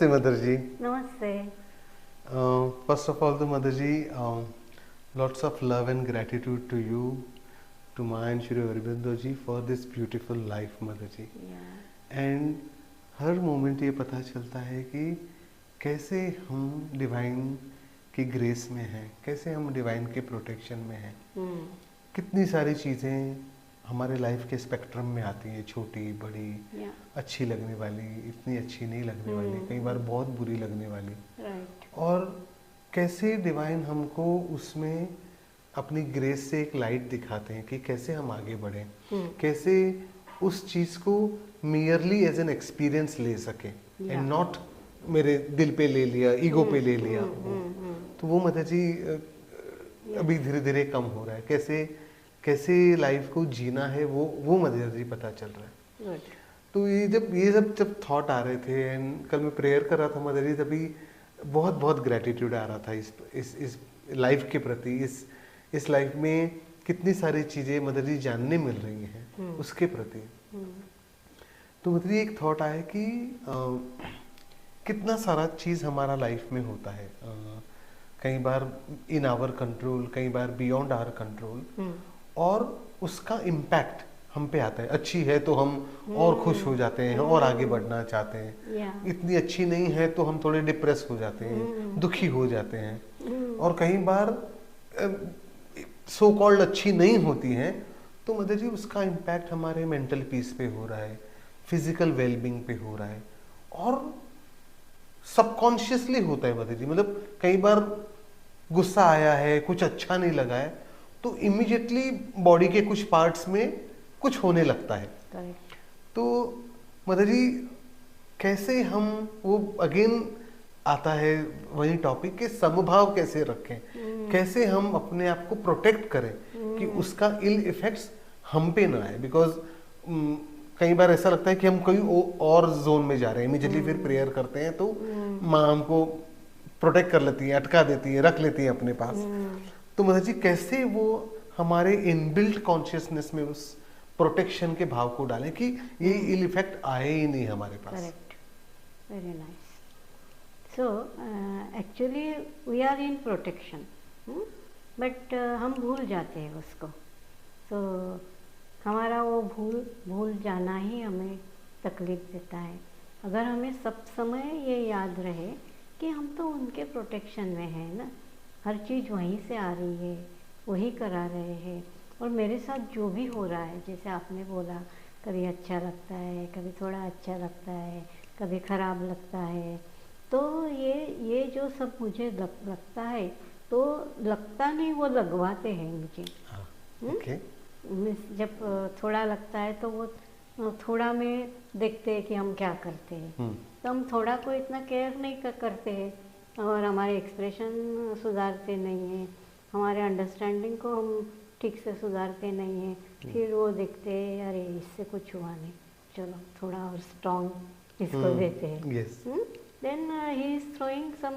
नमस्ते मदर जी। नमस्ते। First of all, तो mother ji, lots of love and gratitude to you, to Mayan Shri Aurobindo ji for this beautiful life, mother ji. And हर moment ये पता चलता है कि कैसे हम डिवाइन की ग्रेस में हैं, कैसे हम डिवाइन के प्रोटेक्शन में हैं। कितनी सारी चीज़ें हमारे लाइफ के स्पेक्ट्रम में आती हैं, छोटी बड़ी, अच्छी लगने वाली, इतनी अच्छी नहीं लगने वाली, कई बार बहुत बुरी लगने वाली। और कैसे डिवाइन हमको उसमें अपनी ग्रेस से एक लाइट दिखाते हैं कि कैसे हम आगे बढ़ें, कैसे उस चीज़ को मियरली एज एन एक्सपीरियंस ले सके एंड नॉट मेरे दिल पे ले लिया, ईगो पे ले लिया। तो वो मदर जी अभी धीरे धीरे कम हो रहा है। कैसे कैसे लाइफ को जीना है वो मदर जी पता चल रहा है। तो ये जब थॉट आ रहे थे एंड कल मैं प्रेयर कर रहा था मदर जी, तभी बहुत बहुत ग्रेटिट्यूड आ रहा था इस लाइफ के प्रति, इस लाइफ में कितनी सारी चीज़ें मदर जी जानने मिल रही हैं उसके प्रति। तो मदर जी एक थॉट आया कि कितना सारा चीज़ हमारा लाइफ में होता है, कई बार इन आवर कंट्रोल, कई बार बियॉन्ड आवर कंट्रोल, और उसका इम्पैक्ट हम पे आता है। अच्छी है तो हम और खुश हो जाते हैं और आगे बढ़ना चाहते हैं, इतनी अच्छी नहीं है तो हम थोड़े डिप्रेस हो जाते हैं, दुखी हो जाते हैं। और कई बार सो कॉल्ड अच्छी नहीं होती हैं तो मदर जी उसका इम्पैक्ट हमारे मेंटल पीस पे हो रहा है, फिजिकल वेलबींग पे हो रहा है, और सबकॉन्शियसली होता है मदर जी। मतलब कई बार गुस्सा आया है, कुछ अच्छा नहीं लगा है, तो इमीडिएटली बॉडी के कुछ पार्ट्स में कुछ होने लगता है। तो मदर जी कैसे हम वो अगेन आता है वही टॉपिक के समभाव कैसे रखें, कैसे हम अपने आप को प्रोटेक्ट करें कि उसका इल इफेक्ट्स हम पे ना आए। बिकॉज कई बार ऐसा लगता है कि हम कोई और जोन में जा रहे हैं, इमीडिएटली फिर प्रेयर करते हैं तो माँ हमको प्रोटेक्ट कर लेती है, अटका देती है, रख लेती है अपने पास। तो मदर जी कैसे वो हमारे इनबिल्ट कॉन्शियसनेस में उस प्रोटेक्शन के भाव को डालें कि ये इल इफेक्ट आए ही नहीं हमारे पास। Correct, very nice. So actually we are in protection, but हम भूल जाते हैं उसको। तो हमारा वो भूल जाना ही हमें तकलीफ देता है। अगर हमें सब समय ये याद रहे कि हम तो उनके प्रोटेक्शन में हैं ना, हर चीज़ वहीं से आ रही है, वही करा रहे हैं, और मेरे साथ जो भी हो रहा है, जैसे आपने बोला, कभी अच्छा लगता है, कभी थोड़ा अच्छा लगता है, कभी ख़राब लगता है, तो ये जो सब मुझे लगता है, तो लगता नहीं, वो लगवाते हैं मुझे। जब थोड़ा लगता है तो वो थोड़ा में देखते हैं कि हम क्या करते हैं, तो हम थोड़ा को इतना केयर नहीं करते हैं, और हमारे एक्सप्रेशन सुधारते नहीं हैं, हमारे अंडरस्टैंडिंग को हम ठीक से सुधारते नहीं हैं। फिर वो देखते हैं अरे इससे कुछ हुआ नहीं, चलो थोड़ा और स्ट्रॉन्ग इसको देते हैं। Then he is throwing some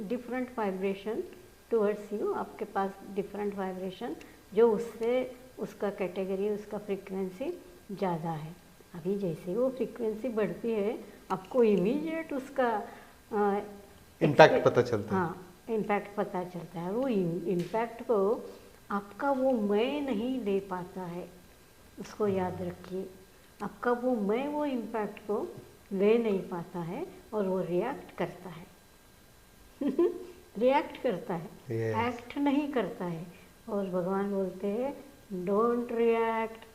different vibration towards you, आपके पास डिफरेंट वाइब्रेशन जो उससे उसका कैटेगरी, उसका फ्रीक्वेंसी ज़्यादा है। अभी जैसे वो फ्रीक्वेंसी बढ़ती है, आपको इमीडिएट उसका इम्पैक्ट पता चलता है। हाँ, इम्पैक्ट पता चलता है। वो इम्पैक्ट को आपका वो मैं नहीं ले पाता है, उसको याद रखिए। आपका वो मैं वो इम्पैक्ट को ले नहीं पाता है, और वो रिएक्ट करता है। रिएक्ट करता है, एक्ट नहीं करता है। और भगवान बोलते हैं don't react,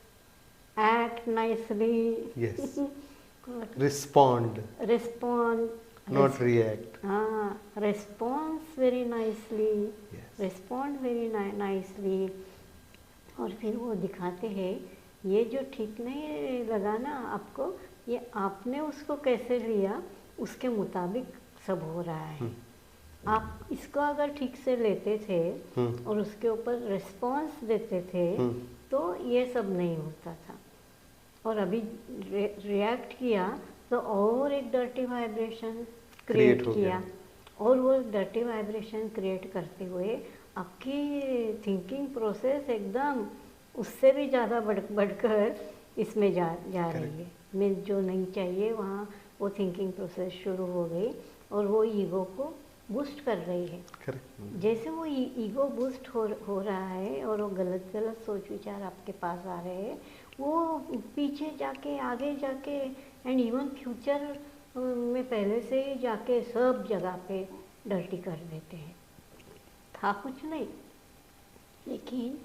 act nicely. Respond, not react. Response very nicely, respond very nicely। और फिर वो दिखाते हैं ये जो ठीक नहीं लगा ना आपको, ये आपने उसको कैसे लिया, उसके मुताबिक सब हो रहा है। आप इसको अगर ठीक से लेते थे और उसके ऊपर रिस्पॉन्स देते थे तो ये सब नहीं होता था। और अभी रिएक्ट किया तो और एक डर्टी वाइब्रेशन क्रिएट किया, और वो डर्टी वाइब्रेशन क्रिएट करते हुए आपकी थिंकिंग प्रोसेस एकदम उससे भी ज़्यादा बढ़कर इसमें जा रही है। मैं जो नहीं चाहिए वहाँ वो थिंकिंग प्रोसेस शुरू हो गई, और वो ईगो को बूस्ट कर रही है। करेक्ट। जैसे वो ईगो बूस्ट हो रहा है और वो गलत गलत सोच विचार आपके पास आ रहे हैं, वो पीछे जाके आगे जाके एंड इवन फ्यूचर में पहले से ही जाके सब जगह पे डर्टी कर देते हैं। था कुछ नहीं, लेकिन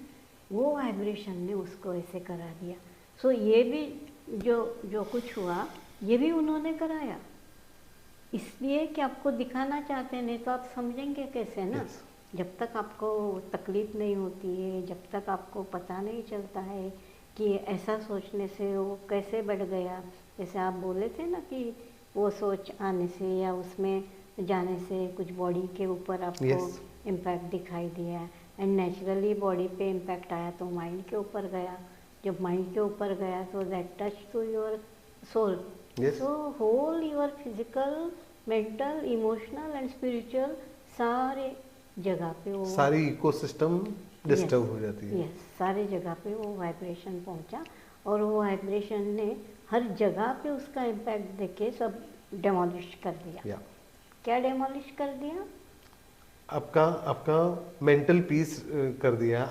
वो वाइब्रेशन ने उसको ऐसे करा दिया। सो ये भी जो कुछ हुआ ये भी उन्होंने कराया, इसलिए कि आपको दिखाना चाहते हैं, नहीं तो आप समझेंगे कैसे ना। Yes. जब तक आपको तकलीफ नहीं होती है, जब तक आपको पता नहीं चलता है कि ऐसा सोचने से वो कैसे बढ़ गया। जैसे आप बोले थे ना कि वो सोच आने से या उसमें जाने से कुछ बॉडी के ऊपर आपको Yes. इम्पैक्ट दिखाई दिया, एंड नेचुरली बॉडी पे इम्पैक्ट आया तो माइंड के ऊपर गया। जब माइंड के ऊपर गया तो that touch to your soul. Yes. So whole your physical, mental, emotional and spiritual सारे जगह पे वो सारी इकोसिस्टम डिस्टर्ब हो जाती है। यस, सारे जगह पे वो वाइब्रेशन पहुंचा और वो वाइब्रेशन ने हर जगह पे उसका इम्पैक्ट देके सब डेमोलिश कर दिया। या क्या डेमोलिश कर दिया? आपका मेंटल पीस कर दिया,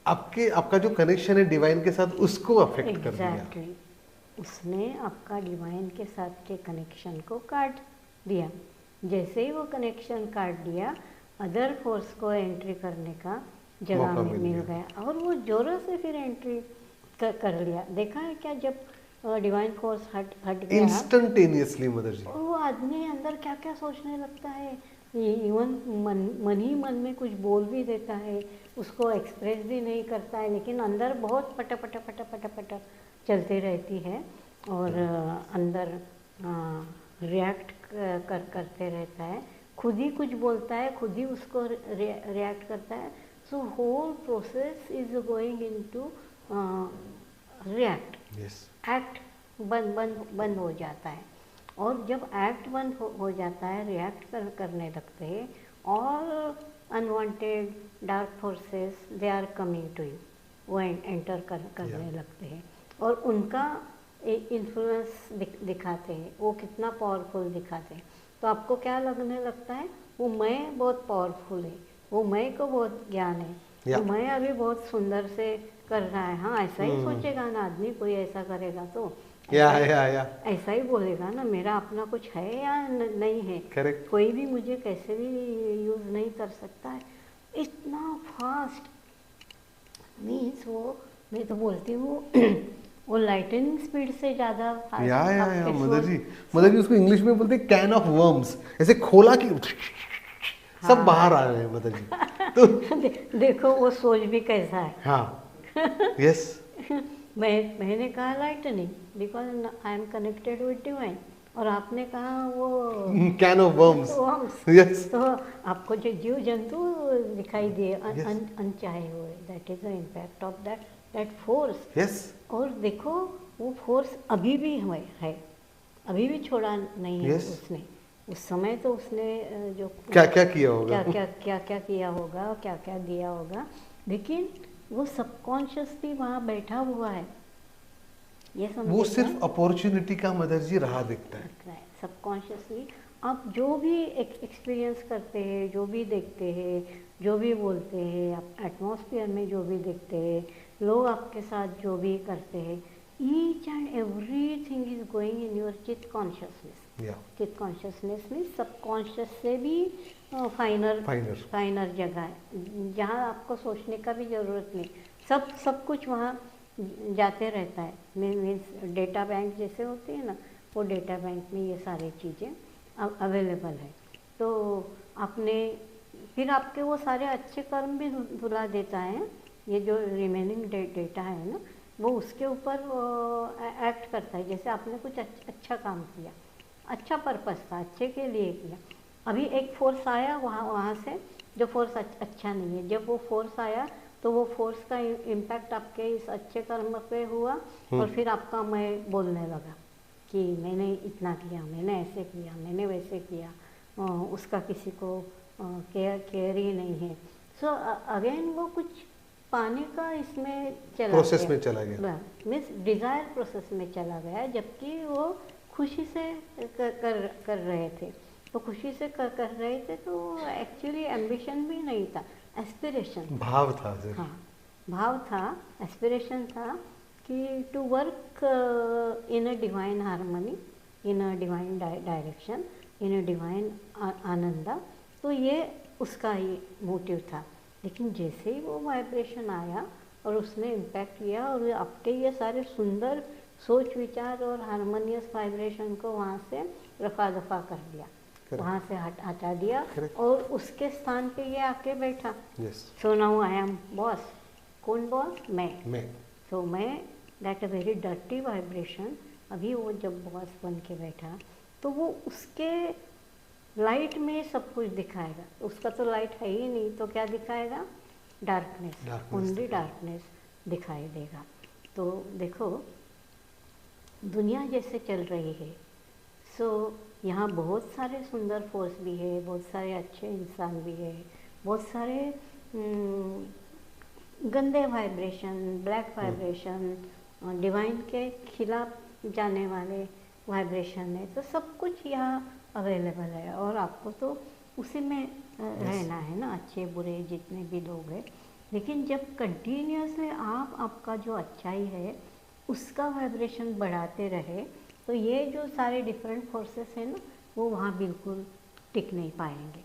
आपका जो कनेक्शन है डिवाइन के साथ उसको अफेक्ट कर दिया। एग्जैक्टली, उसने आपका डिवाइन के साथ के कनेक्शन को काट दिया। जैसे ही वो कनेक्शन काट दिया, अदर फोर्स को एंट्री करने का जगह मौका में मिल मिल गया और वो जोरों से फिर एंट्री कर लिया। देखा है क्या, जब डिवाइन फोर्स हट गया इंस्टेंटेनियसली मदर जी, और वो आदमी अंदर क्या क्या सोचने लगता है, इवन मन ही मन में कुछ बोल भी देता है, उसको एक्सप्रेस भी नहीं करता है, लेकिन अंदर बहुत पट पट पट पट पट चलती रहती है और अंदर रिएक्ट करते रहता है। खुद ही कुछ बोलता है, खुद ही उसको रिएक्ट करता है। So whole process is going into react. Yes, act बंद हो जाता है और जब एक्ट बंद हो जाता है, रिएक्ट करने लगते हैं और unwanted dark forces they are coming to you, वो एंटर करने लगते हैं और उनका इन्फ्लुएंस दिखाते हैं, वो कितना पावरफुल दिखाते हैं। तो आपको क्या लगने लगता है, वो मैं बहुत पावरफुल है, वो मैं को बहुत ज्ञान है, या तो मैं अभी बहुत सुंदर से कर रहा है। हाँ, ऐसा ही सोचेगा ना आदमी, कोई ऐसा करेगा तो या ऐसा ही बोलेगा ना, मेरा अपना कुछ है या नहीं है। करेक्ट। कोई भी मुझे कैसे भी यूज नहीं कर सकता है। इतना फास्ट मीन्स वो, मैं तो बोलती हूँ वो लाइटनिंग स्पीड से ज़्यादा फास्ट। या मदर जी उसको इंग्लिश में बोलते हैं कैन ऑफ वर्म्स, ऐसे खोला कि सब बाहर आ रहे हैं मदर जी। तो देखो वो सोच भी कैसा है। हाँ, यस। मैंने कहा lightning because I am connected with divine, और आपने कहा वो कैन ऑफ वर्म्स। यस। तो आपको जो जीव जंतु दिखाई दिए अनचाहे हुए, that is the impact of that force. Yes. और देखो वो फोर्स अभी भी है, अभी भी छोड़ा नहीं है। Yes. उसने उस समय तो उसने जो क्या क्या किया होगा, क्या किया होगा, क्या क्या दिया होगा, लेकिन वो सबकॉन्शियसली वहाँ बैठा हुआ है। ये वो सिर्फ अपॉर्चुनिटी का मदर जी राह दिखता है। सबकॉन्शियसली आप जो भी एक्सपीरियंस करते हैं, जो भी देखते हैं, जो भी बोलते हैं, आप एटमॉस्फेयर में जो भी देखते हैं, लोग आपके साथ जो भी करते हैं, each and everything is going in your चित्त कॉन्शियसनेस। चित्त कॉन्शियसनेस में सबकॉन्शियस से भी फाइनर जगह है, जहाँ आपको सोचने का भी ज़रूरत नहीं, सब कुछ वहाँ जाते रहता है। मीन्स डेटा बैंक जैसे होते हैं ना, वो डेटा बैंक में ये सारी चीज़ें अवेलेबल है। तो आपने फिर आपके वो सारे अच्छे कर्म भी धुला देता है। ये जो रिमेनिंग डेटा है ना, वो उसके ऊपर एक्ट करता है। जैसे आपने कुछ अच्छा काम किया, अच्छा पर्पस था, अच्छे के लिए किया। अभी एक फोर्स आया वहाँ से, जो फोर्स अच्छा नहीं है। जब वो फोर्स आया तो वो फोर्स का इम्पैक्ट आपके इस अच्छे कर्म पे हुआ और फिर आपका मैं बोलने लगा कि मैंने इतना किया, मैंने ऐसे किया, मैंने वैसे किया, उसका किसी को केयर ही नहीं है। सो अगेन वो कुछ पाने का इसमें प्रोसेस में चला गया, मीन्स डिज़ायर प्रोसेस में चला गया, जबकि वो खुशी से कर रहे थे। तो खुशी से कर रहे थे, तो एक्चुअली एम्बिशन भी नहीं था, एस्पिरेशन, भाव था सिर्फ। हाँ, भाव था, एस्पिरेशन था कि to work in a divine harmony, in a divine direction, in a divine ananda. तो ये उसका ही मोटिव था। लेकिन जैसे ही वो वाइब्रेशन आया और उसने इम्पैक्ट किया और आपके ये सारे सुंदर सोच विचार और हारमोनियस वाइब्रेशन को वहाँ से रफा दफा कर दिया, वहाँ से हटा दिया। और उसके स्थान पे ये आके बैठा। So now I am boss. कौन बॉस? मैं। सो मैं, that a very dirty vibration. अभी वो जब बॉस बन के बैठा तो वो उसके लाइट में सब कुछ दिखाएगा। उसका तो लाइट है ही नहीं, तो क्या दिखाएगा? डार्कनेस, ओनली डार्कनेस दिखाई देगा। तो देखो दुनिया जैसे चल रही है, सो यहाँ बहुत सारे सुंदर फोर्स भी है, बहुत सारे अच्छे इंसान भी है, बहुत सारे गंदे वाइब्रेशन, ब्लैक वाइब्रेशन, डिवाइन के खिलाफ जाने वाले वाइब्रेशन है। तो सब कुछ यहाँ अवेलेबल है और आपको तो उसी में रहना है ना, अच्छे बुरे जितने भी लोग हैं। लेकिन जब कंटिन्यूसली आप आपका जो अच्छाई है उसका वाइब्रेशन बढ़ाते रहे, तो ये जो सारे डिफरेंट फोर्सेस हैं ना, वो वहाँ बिल्कुल टिक नहीं पाएंगे।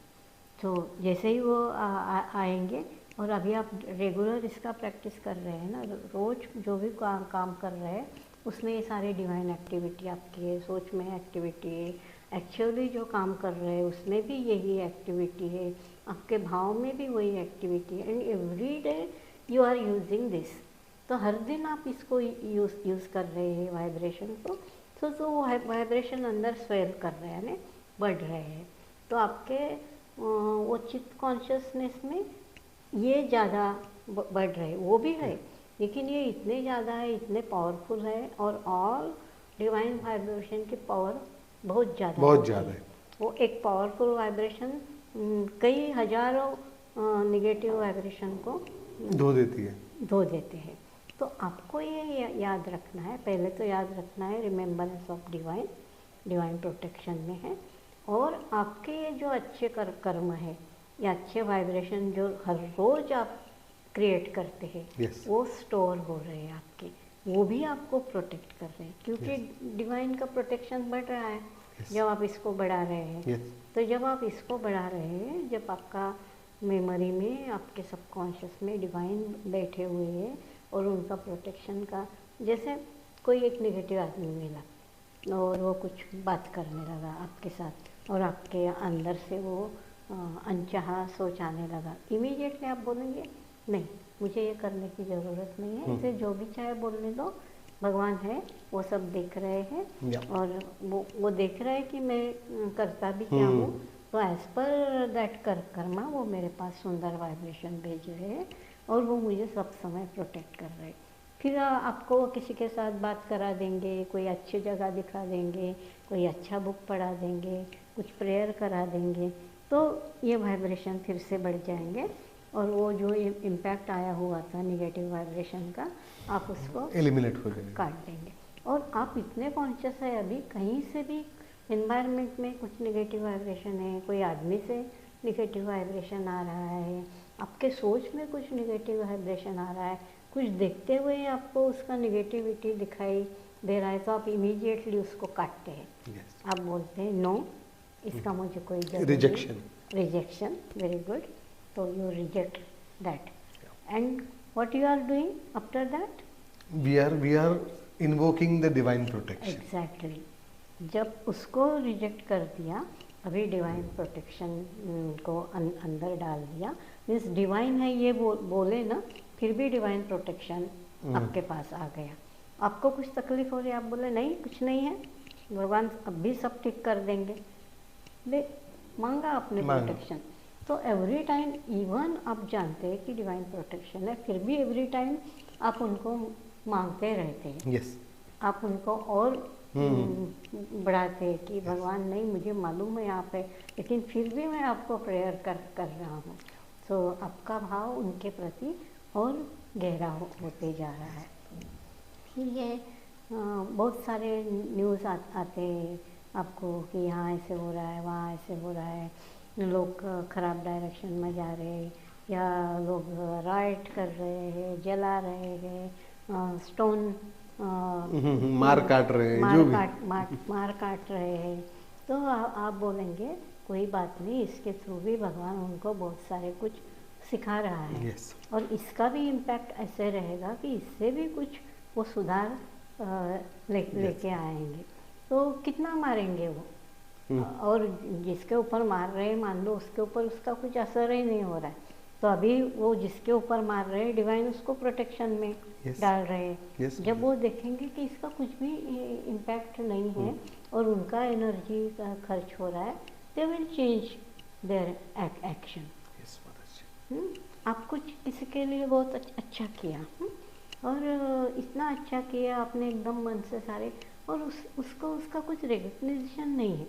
तो जैसे ही वो आएंगे, और अभी आप रेगुलर इसका प्रैक्टिस कर रहे हैं ना, रोज़ जो भी काम कर रहे हैं उसमें ये सारे डिवाइन एक्टिविटी आपकी सोच में एक्टिविटी है, एक्चुअली जो काम कर रहे हैं उसमें भी यही एक्टिविटी है, आपके भाव में भी वही एक्टिविटी है। And every day you are using this. तो हर दिन आप इसको यूज़ कर रहे हैं वाइब्रेशन को। तो वाइब्रेशन अंदर स्वेल कर रहे हैं, बढ़ रहे हैं। तो आपके वो चित्त कॉन्शियसनेस में ये ज़्यादा बढ़ रहे, वो भी है, लेकिन ये इतने ज़्यादा है, इतने पावरफुल है। और ऑल डिवाइन वाइब्रेशन की पावर बहुत ज़्यादा है। वो एक पावरफुल वाइब्रेशन कई हजारों निगेटिव वाइब्रेशन को धो देते हैं। तो आपको ये याद रखना है, पहले तो याद रखना है रिमेम्बरेंस ऑफ डिवाइन प्रोटेक्शन में है। और आपके ये जो अच्छे कर्म है या अच्छे वाइब्रेशन जो हर रोज़ आप क्रिएट करते हैं, वो स्टोर हो रहे हैं आपके, वो भी आपको प्रोटेक्ट कर रहे हैं, क्योंकि डिवाइन का प्रोटेक्शन बढ़ रहा है जब आप इसको बढ़ा रहे हैं। तो जब आप इसको बढ़ा रहे हैं, जब आपका मेमोरी में, आपके सबकॉन्शियस में डिवाइन बैठे हुए हैं और उनका प्रोटेक्शन का, जैसे कोई एक नेगेटिव आदमी मिला और वो कुछ बात करने लगा आपके साथ और आपके अंदर से वो अनचाहा सोच आने लगा, इमीडिएटली आप बोलेंगे नहीं, मुझे ये करने की ज़रूरत नहीं है, इसे जो भी चाहे बोलने दो, भगवान है, वो सब देख रहे हैं और वो देख रहे हैं कि मैं करता भी क्या हूँ। तो एज पर दैट कर्मा वो मेरे पास सुंदर वाइब्रेशन भेज रहे हैं और वो मुझे सब समय प्रोटेक्ट कर रहे हैं। फिर आपको किसी के साथ बात करा देंगे, कोई अच्छी जगह दिखा देंगे, कोई अच्छा बुक पढ़ा देंगे, कुछ प्रेयर करा देंगे, तो ये वाइब्रेशन फिर से बढ़ जाएंगे और वो जो इम्पैक्ट आया हुआ था निगेटिव वाइब्रेशन का, आप उसको एलिमिनेट हो जाएगा, काट देंगे। और आप इतने कॉन्शियस है, अभी कहीं से भी एनवायरनमेंट में कुछ निगेटिव वाइब्रेशन है, कोई आदमी से निगेटिव वाइब्रेशन आ रहा है, आपके सोच में कुछ निगेटिव वाइब्रेशन आ रहा है, कुछ देखते हुए आपको उसका निगेटिविटी दिखाई दे रहा है, तो आप इमीडिएटली उसको काटते हैं। आप बोलते हैं नो, इसका मुझे कोई रिजेक्शन, वेरी गुड। तो you reject that and what you are doing after that? We are invoking the divine protection. Exactly. जब उसको रिजेक्ट कर दिया, अभी डिवाइन प्रोटेक्शन को अंदर डाल दिया, मीन्स डिवाइन है ये बोले ना, फिर भी डिवाइन प्रोटेक्शन आपके पास आ गया। आपको कुछ तकलीफ हो रही है, आप बोले नहीं कुछ नहीं है, भगवान अब भी सब ठीक कर देंगे, मांगा आपने प्रोटेक्शन। तो एवरी टाइम, इवन आप जानते हैं कि डिवाइन प्रोटेक्शन है, फिर भी एवरी टाइम आप उनको मांगते रहते हैं। आप उनको और बढ़ाते हैं कि भगवान नहीं, मुझे मालूम है आप है, लेकिन फिर भी मैं आपको प्रेयर कर रहा हूँ। तो आपका भाव उनके प्रति और गहरा होते जा रहा है। फिर ये बहुत सारे न्यूज़ आते हैं आपको कि यहाँ ऐसे हो रहा है, वहाँ ऐसे हो रहा है, लोग ख़राब डायरेक्शन में जा रहे हैं, या लोग राइट कर रहे हैं, जला रहे हैं, स्टोन मार काट रहे हैं, जो भी मार काट रहे हैं। तो आप बोलेंगे कोई बात नहीं, इसके थ्रू भी भगवान उनको बहुत सारे कुछ सिखा रहा है। Yes. और इसका भी इम्पैक्ट ऐसे रहेगा कि इससे भी कुछ वो सुधार लेके आएंगे। तो कितना मारेंगे वो, और जिसके ऊपर मार रहे हैं मान लो उसके ऊपर उसका कुछ असर ही नहीं हो रहा है, तो अभी वो जिसके ऊपर मार रहे हैं डिवाइन उसको प्रोटेक्शन में डाल रहे हैं। जब वो देखेंगे कि इसका कुछ भी इम्पैक्ट नहीं है और उनका एनर्जी का खर्च हो रहा है, they will change their action. आप कुछ इसके लिए बहुत अच्छा किया, और इतना अच्छा किया आपने एकदम मन से सारे, और उसको उसका कुछ रिकग्निशन नहीं है,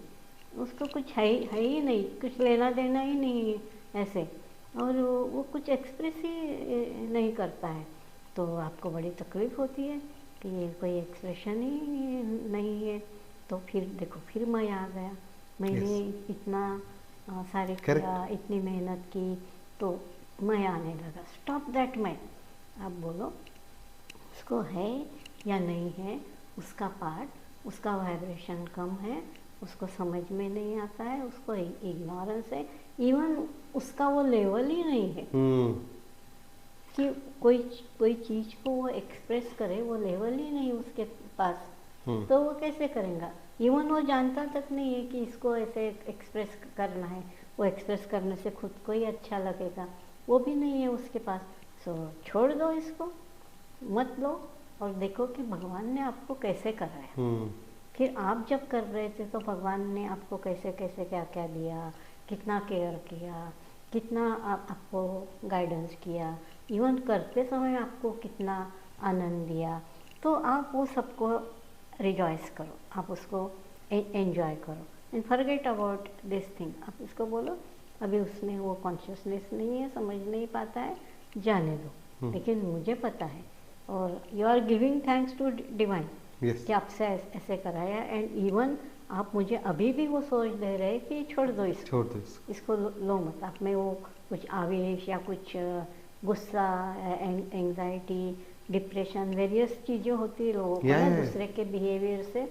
उसको कुछ है ही नहीं, कुछ लेना देना ही नहीं है ऐसे, और वो कुछ एक्सप्रेस ही नहीं करता है। तो आपको बड़ी तकलीफ़ होती है कि ये कोई एक्सप्रेशन ही नहीं है। तो फिर देखो, फिर मैं आ गया, मैंने इतना सारे किया, इतनी मेहनत की, तो मैं आने लगा। स्टॉप दैट मैं। आप बोलो उसको है या नहीं है, उसका पार्ट, उसका वाइब्रेशन कम है, उसको समझ में नहीं आता है, उसको इग्नोरेंस है, इवन उसका वो लेवल ही नहीं है कि कोई चीज़ को वो एक्सप्रेस करे, वो लेवल ही नहीं उसके पास। तो वो कैसे करेगा? इवन वो जानता तक नहीं है कि इसको ऐसे एक्सप्रेस करना है, वो एक्सप्रेस करने से खुद को ही अच्छा लगेगा, वो भी नहीं है उसके पास। सो छोड़ दो इसको, मत लो, और देखो कि भगवान ने आपको कैसे कराया। फिर आप जब कर रहे थे तो भगवान ने आपको कैसे कैसे क्या क्या दिया, कितना केयर किया, कितना आपको गाइडेंस किया, इवन करते समय आपको कितना आनंद दिया। तो आप वो सबको रिजॉइस करो, आप उसको एंजॉय करो, and forget about this thing. आप इसको बोलो अभी उसमें वो कॉन्शियसनेस नहीं है, समझ नहीं पाता है, जाने दो, लेकिन मुझे पता है। और you are giving thanks to divine कि आपसे ऐसे कराया, एंड इवन आप मुझे अभी भी वो सोच दे रहे कि छोड़ दो इसको लो मत। आप में वो कुछ आवेश या कुछ गुस्सा, एंग्जाइटी, डिप्रेशन, वेरियस चीज़ें होती है लोगों को ना दूसरे के बिहेवियर से,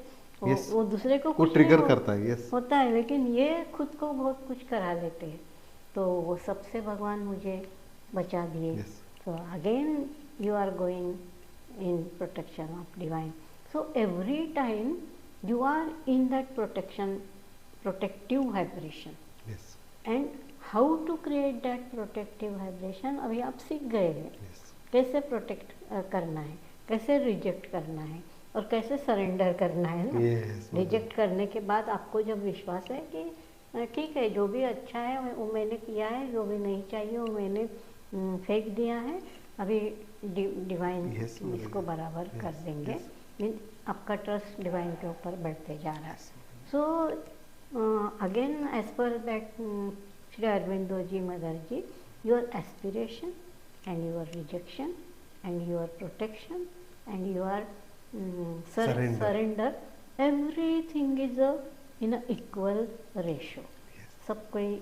वो दूसरे को ट्रिगर करता है, होता है, लेकिन ये खुद को बहुत कुछ करा लेते हैं। तो वो सबसे भगवान मुझे बचा दिए। तो again you are going in protection of divine. So every time you are in that protective vibration. Yes. And how to create that protective vibration अभी आप सीख गए हैं। कैसे प्रोटेक्ट करना है, कैसे रिजेक्ट करना है, और कैसे सरेंडर करना है ना। रिजेक्ट करने के बाद आपको जब विश्वास है कि ठीक है, जो भी अच्छा है वो मैंने किया है, जो भी नहीं चाहिए वो मैंने फेंक दिया है, अभी डिवाइन इसको बराबर कर देंगे। आपका ट्रस्ट डिवाइन के ऊपर बढ़ते जा रहा है। So again as per that Shri Aurobindo ji mother ji, your aspiration and your rejection and your protection and your surrender, everything is in a equal ratio. सब कोई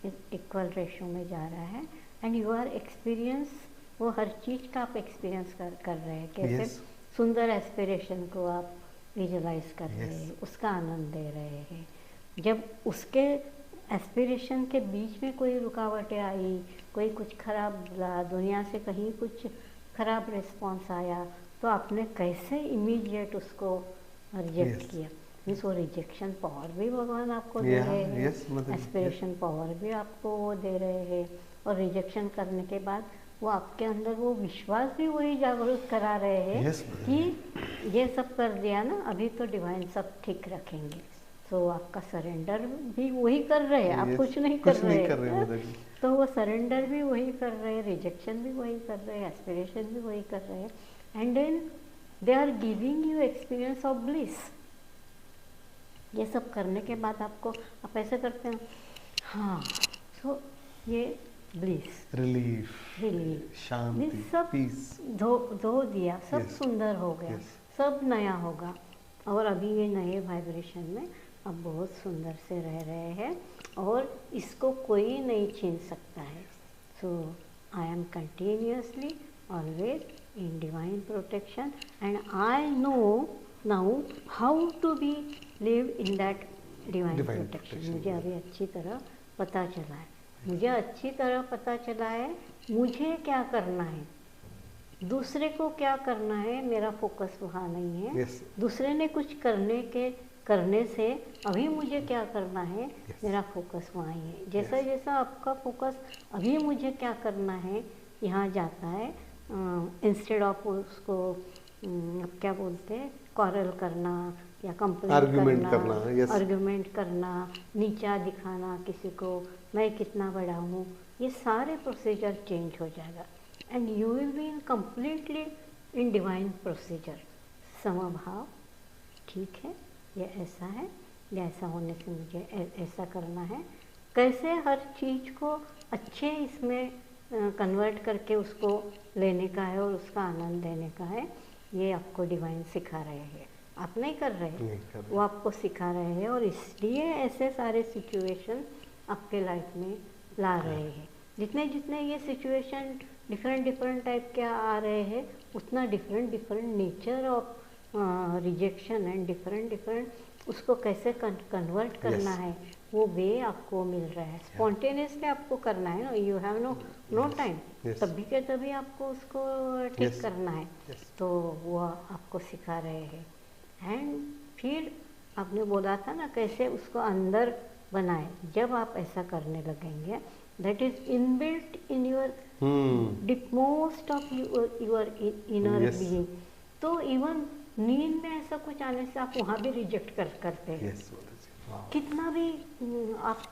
इक्वल रेशो में जा रहा है, एंड योर एक्सपीरियंस, वो हर चीज़ का आप एक्सपीरियंस कर रहे हैं। कैसे सुंदर एस्पिरेशन को आप विजुलाइज कर रहे हैं, उसका आनंद दे रहे हैं। जब उसके एस्पिरेशन के बीच में कोई रुकावटें आई, कोई कुछ खराब बोला, दुनिया से कहीं कुछ खराब रिस्पॉन्स आया, तो आपने कैसे इमीडिएट उसको रिजेक्ट किया। मीन्स वो रिजेक्शन पावर भी भगवान आपको दे रहे हैं, एस्पिरेशन पावर भी आपको वो दे रहे हैं, और रिजेक्शन करने के बाद वो आपके अंदर वो विश्वास भी वही जागरूक करा रहे हैं कि ये सब कर दिया ना, अभी तो डिवाइन सब ठीक रखेंगे। तो आपका सरेंडर भी वही कर रहे हैं, आप कुछ नहीं कर रहे। तो वो सरेंडर भी वही कर रहे हैं, रिजेक्शन भी वही कर रहे हैं, एस्पिरेशन भी वही कर रहे हैं, and then they are giving you experience of bliss. ये सब करने के बाद आपको, आप ऐसे करते हैं, हाँ, सो ये ब्लिस, रिलीफ, शांति, सब पीस धो दिया, सब सुंदर हो गया, सब नया होगा। और अभी ये नए वाइब्रेशन में आप बहुत सुंदर से रह रहे हैं और इसको कोई नहीं छीन सकता है। So I am continuously always in divine protection and I know now how to be live in that divine protection। मुझे अभी अच्छी तरह पता चला है, मुझे अच्छी तरह पता चला है मुझे क्या करना है, दूसरे को क्या करना है, मेरा फोकस वहाँ नहीं है। yes. दूसरे ने कुछ करने से अभी मुझे क्या करना है, yes. मेरा फोकस वहाँ ही है। जैसा yes. जैसा आपका फोकस अभी मुझे क्या करना है यहाँ जाता है, इंस्टेड ऑफ उसको क्या बोलते हैं, क्वारल करना या कंप्लेंट करना, yes. आर्गुमेंट करना, नीचा दिखाना किसी को, मैं कितना बड़ा हूँ, ये सारे प्रोसीजर चेंज हो जाएगा and you will be in completely in divine procedure. समभाव, ठीक है, ये ऐसा है, ये ऐसा होने से मुझे ऐसा करना है, कैसे हर चीज़ को अच्छे इसमें कन्वर्ट करके उसको लेने का है और उसका आनंद लेने का है, ये आपको डिवाइन सिखा रहे हैं। आप नहीं कर रहे, वो आपको सिखा रहे हैं और इसलिए ऐसे सारे सिचुएशन आपके लाइफ में ला रहे हैं। जितने जितने ये सिचुएशन डिफरेंट टाइप के आ रहे हैं, उतना different nature of rejection and different उसको कैसे कन्वर्ट करना yes. है, वो वे आपको मिल रहा है। स्पॉन्टेनियसली आपको करना है ना, यू हैव नो टाइम, तभी के तभी आपको उसको ठीक करना है। तो वो आपको सिखा रहे हैं। एंड फिर आपने बोला था ना कैसे उसको अंदर बनाए, जब आप ऐसा करने लगेंगे that is inbuilt in your deep most of your inner being. तो इवन नींद में ऐसा कुछ आने से आप वहाँ भी रिजेक्ट करते हैं। कितना भी आप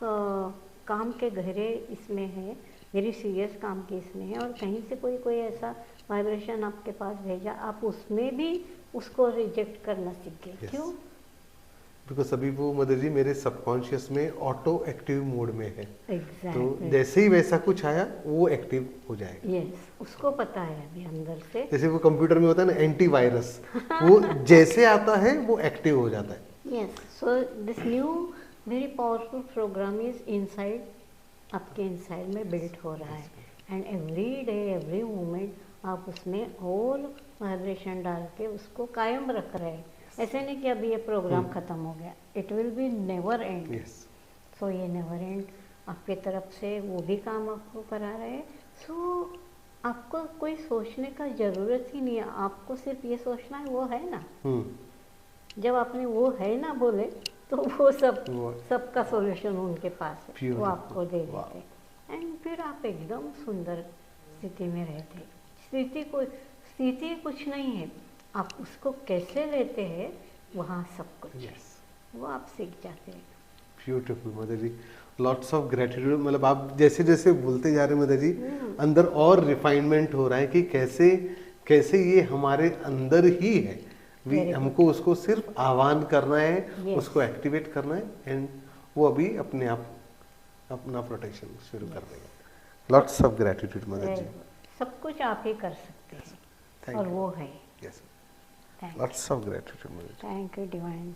काम के गहरे इसमें है, वेरी सीरियस काम के इसमें है, और कहीं से कोई ऐसा वाइब्रेशन आपके पास भेजा, आप उसमें भी उसको रिजेक्ट करना सीख गए। क्यों? बिकॉज अभी वो मदर जी मेरे सबकॉन्शियस में ऑटो एक्टिव मोड में है। exactly. तो जैसे ही वैसा कुछ आया वो एक्टिव हो जाएगा। yes, उसको पता है अभी अंदर से। जैसे वो कंप्यूटर में होता है ना एंटीवायरस, वो जैसे आता है वो एक्टिव हो जाता है। yes, so this new very powerful program is inside, आपके इनसाइड में बिल्ड हो रहा है and every day every moment आप उसमें और वाइब्रेशन डाल के उसको कायम रख रहे हैं। ऐसे नहीं कि अभी ये प्रोग्राम ख़त्म हो गया, it will be never end. So ये नेवर एंड आपके तरफ से वो भी काम आपको करा रहे हैं। सो आपको कोई सोचने का ज़रूरत ही नहीं है, आपको सिर्फ ये सोचना है वो है ना। जब आपने वो है ना बोले तो वो सबका सॉल्यूशन उनके पास है, वो आपको दे देते हैं एंड फिर आप एकदम सुंदर स्थिति में रहते। स्थिति कुछ नहीं है, आप उसको कैसे लेते हैं वहाँ सब कुछ वो आप सीख जाते हैं। Beautiful mother ji, lots of gratitude. मतलब आप जैसे जैसे बोलते जा रहे हैं मदर जी, अंदर और रिफाइनमेंट हो रहा है कि कैसे ये हमारे अंदर ही है। हमको उसको सिर्फ आह्वान करना है, उसको एक्टिवेट करना है एंड वो अभी अपने आप अपना प्रोटेक्शन शुरू कर देगा। लॉट्स ऑफ ग्रेटिट्यूड मदर जी। सब कुछ आप ही कर सकते हैं और वो है। Lots of gratitude. Thank you, Divine.